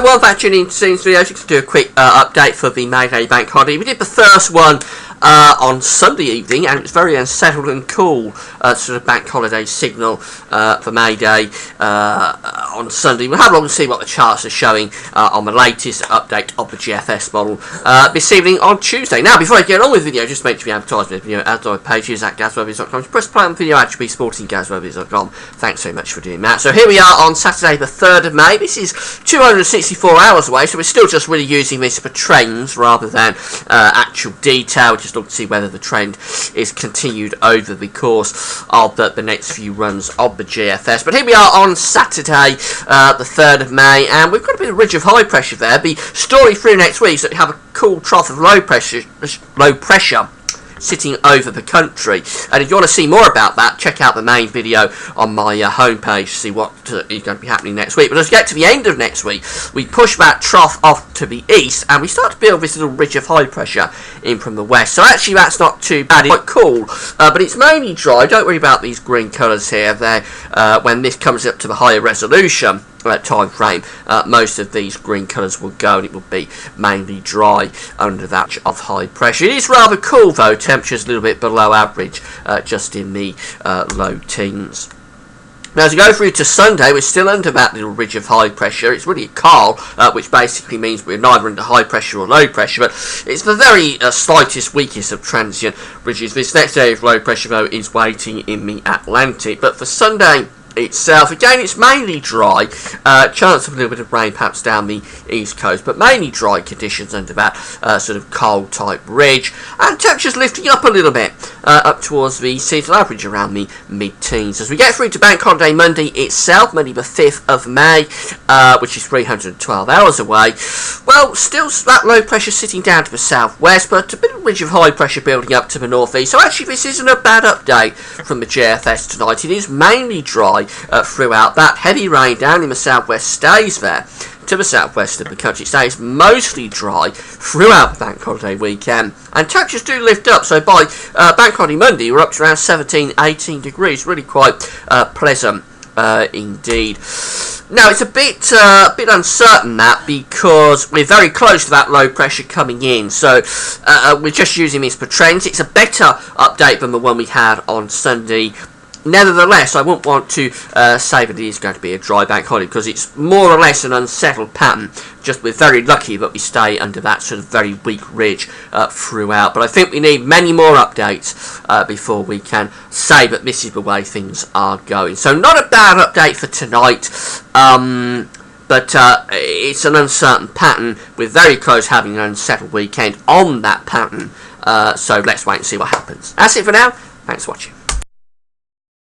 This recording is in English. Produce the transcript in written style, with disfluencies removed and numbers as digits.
Well, that tuning into Scenes videos, just to do a quick update for the May Day bank holiday. We did the first one on Sunday evening, and it was very unsettled and cool, sort of bank holiday signal for May Day on Sunday. We'll have a look and see what the charts are showing on the latest update of the GFS model this evening on Tuesday. Now, before I get on with the video, just mention the advertisement video as my pages at gazwebbies.com. Press play on the video ad should be supporting gazwebbies.com. Thanks so much for doing that. So here we are on Saturday the 3rd of May. This is 264 hours away, so we're still just really using this for trends rather than actual detail. Just look to see whether the trend is continued over the course of the next few runs of the GFS. But here we are on Saturday the 3rd of May, and we've got a bit of ridge of high pressure there. The story through next week is that we have a cool trough of low pressure sitting over the country, and if you want to see more about that, check out the main video on my homepage to see what is going to be happening next week. But as we get to the end of next week, we push that trough off to the east, and we start to build this little ridge of high pressure in from the west. So actually that's not too bad. It's quite cool, but it's mainly dry. Don't worry about these green colours here. When this comes up to the higher resolution time frame, most of these green colours will go, and it will be mainly dry under that of high pressure. It is rather cool though. Temperatures a little bit below average, just in the low teens. Now, as we go through to Sunday, we're still under that little ridge of high pressure. It's really calm, which basically means we're neither under high pressure or low pressure, but it's the very slightest, weakest of transient ridges. This next area of low pressure, though, is waiting in the Atlantic. But for Sunday itself, again, it's mainly dry, chance of a little bit of rain perhaps down the east coast, but mainly dry conditions under that sort of cold type ridge, and temperatures lifting up a little bit up towards the seasonal average around the mid-teens. As we get through to bank holiday Monday itself, Monday the 5th of May, which is 312 hours away, well, still that low pressure sitting down to the southwest, but a bit of ridge of high pressure building up to the northeast. So actually this isn't a bad update from the GFS tonight. It is mainly dry throughout. That heavy rain down in the southwest stays there to the southwest of the country. It stays mostly dry throughout the bank holiday weekend, and temperatures do lift up. So by bank holiday Monday, we're up to around 17-18 degrees. Really quite pleasant indeed. Now, it's a bit uncertain that, because we're very close to that low pressure coming in, so we're just using this for trends. It's a better update than the one we had on Sunday. Nevertheless, I wouldn't want to say that it is going to be a dry bank holiday, because it's more or less an unsettled pattern. Just we're very lucky that we stay under that sort of very weak ridge throughout. But I think we need many more updates before we can say that this is the way things are going. So not a bad update for tonight. But it's an uncertain pattern. We're very close having an unsettled weekend on that pattern. So let's wait and see what happens. That's it for now. Thanks for watching.